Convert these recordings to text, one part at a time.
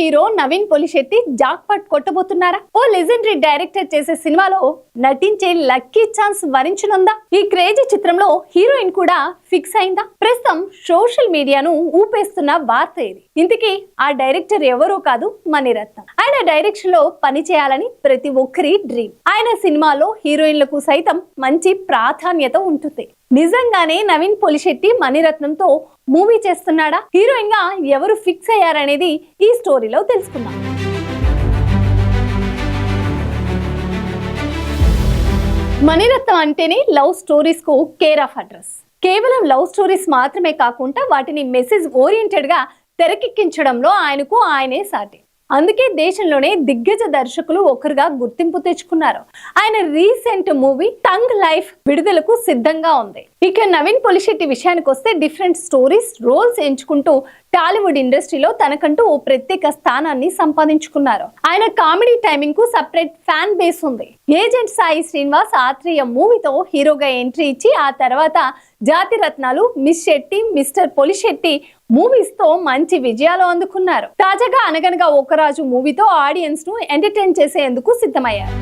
Hero Naveen Polishetty jackpot కొట్టబోతున్నారా? ఓ legendary director చేసే సినిమాలో నటించే లక్కీ ఛాన్స్ వరించనుందా? ఈ క్రేజీ చిత్రంలో హీరోయిన్ కూడా ఫిక్స్ అయిందా? ప్రస్తుతం సోషల్ మీడియాను ఊపేస్తున్న వార్త ఇది. ఇంతకీ ఆ డైరెక్టర్ ఎవరో కాదు, మణిరత్నం. ఆయన డైరెక్షన్ లో పని చేయాలని ప్రతి ఒక్కరి డ్రీమ్. ఆయన సినిమాలో హీరోయిన్లకు సైతం మంచి ప్రాధాన్యత ఉంటుంది. నిజంగానే నవీన్ పొలిశెట్టి మణిరత్నంతో మూవీ చేస్తున్నాడా? హీరోయిన్ గా ఎవరు ఫిక్స్ అయ్యారనేది ఈ స్టోరీలో తెలుసుకుందాం. మణిరత్నం అంటేనే లవ్ స్టోరీస్ కు కేర్ ఆఫ్ అడ్రస్. కేవలం లవ్ స్టోరీస్ మాత్రమే కాకుండా వాటిని మెసేజ్ ఓరియంటెడ్ గా తెరకెక్కించడంలో ఆయనకు ఆయనే సాటి. అందుకే దేశంలోనే దిగ్గజ దర్శకులు ఒకరుగా గుర్తింపు తెచ్చుకున్నారు. ఆయన రీసెంట్ మూవీ టంగ్ లైఫ్ విడుదలకు సిద్ధంగా ఉంది. ఇక నవీన్ పొలిశెట్టి విషయానికి వస్తే డిఫరెంట్ స్టోరీస్, రోల్స్ ఎంచుకుంటూ టాలీవుడ్ ఇండస్ట్రీలో తనకంటూ ఓ ప్రత్యేక స్థానాన్ని సంపాదించుకున్నారు. ఆయన కామెడీ టైమింగ్ కు సపరేట్ ఫ్యాన్ బేస్ ఉంది. ఏజెంట్ సాయి శ్రీనివాస్ ఆత్రేయ మూవీతో హీరోగా ఎంట్రీ ఇచ్చి ఆ తర్వాత జాతి రత్నాలు, miss Shetty, mister Polishetty movies తో మంచి విజయాలు అందుకున్నారు. తాజాగా అనగనగా ఒక రాజు మూవీతో ఆడియన్స్ ను ఎంటర్టైన్ చేసేందుకు సిద్ధమయ్యారు.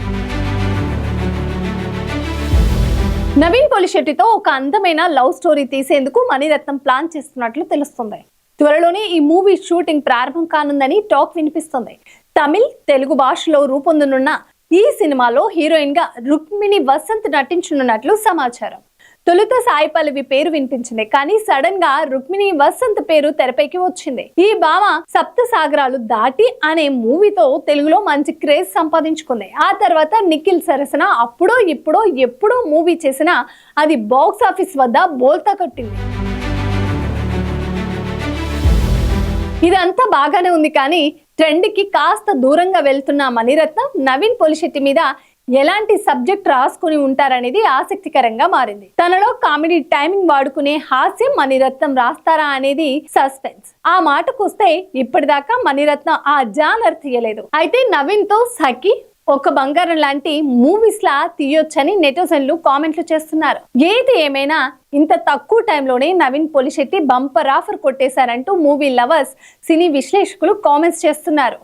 నవీన్ పొలిశెట్టితో ఒక అందమైన లవ్ స్టోరీ తీసేందుకు మణిరత్నం ప్లాన్ చేస్తున్నట్లు తెలుస్తుంది. త్వరలోనే ఈ మూవీ షూటింగ్ ప్రారంభం కానుందని టాక్ వినిపిస్తుంది. తమిళ్, తెలుగు భాషలో రూపొందనున్న ఈ సినిమాలో హీరోయిన్ గా రుక్మిణి వసంత్ నటించనున్నట్లు సమాచారం. తొలుత సాయి పల్లవి పేరు వినిపించింది, కానీ సడన్ గా రుక్మిణి వసంత్ పేరు తెరపైకి వచ్చింది. ఈ భామ సప్త సాగరాలు దాటి అనే మూవీతో తెలుగులో మంచి క్రేజ్ సంపాదించుకుంది. ఆ తర్వాత నిఖిల్ సరసన అప్పుడో ఇప్పుడో ఎప్పుడో మూవీ చేసినా అది బాక్స్ ఆఫీస్ వద్ద బోల్తా కట్టింది. ఇదంతా బాగానే ఉంది, కానీ ట్రెండ్ కి కాస్త దూరంగా వెళ్తున్న మణిరత్నం నవీన్ పొలిశెట్టి మీద ఎలాంటి సబ్జెక్ట్ రాసుకుని ఉంటారనేది ఆసక్తికరంగా మారింది. తనలో కామెడీ టైమింగ్ వాడుకునే హాస్యం మణిరత్నం రాస్తారా అనేది సస్పెన్స్. ఆ మాటకొస్తే ఇప్పటిదాకా మణిరత్నం ఆ జానర్ తీయలేదు. అయితే నవీన్ తో సఖి, ఒక బంగారం లాంటి మూవీస్ లా తీయొచ్చని నెటిజన్లు కామెంట్లు చేస్తున్నారు. ఏది ఏమైనా ఇంత తక్కువ టైంలోనే నవీన్ పొలిశెట్టి బంపర్ ఆఫర్ కొట్టేశారంటూ మూవీ లవర్స్, సినీ విశ్లేషకులు కామెంట్స్ చేస్తున్నారు.